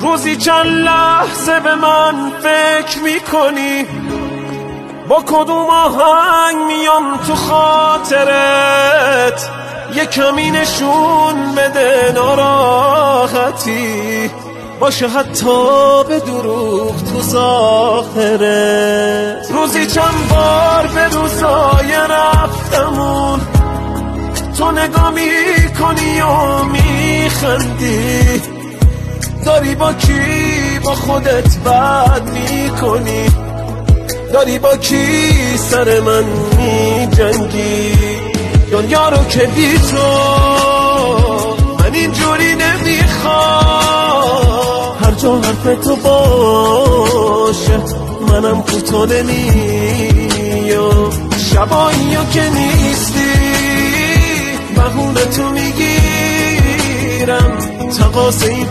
روزی چند لحظه به من فکر میکنی با کدوم آهنگ میام تو خاطرت، یه کمی نشون بده ناراحتی باشه حتی به دروغ تو ظاهرت. روزی چند بار به روزای رفتمون تو نگاه میکنی و میخندی، داری با کی با خودت بد میکنی، داری با کی سر من میجنگی. دنیا رو که بی تو من اینجوری نمیخوام، هر جا حرف تو باشه منم کوتاه نمیام. شباییو که نیستی بهونه تو میگیرم، تقاضی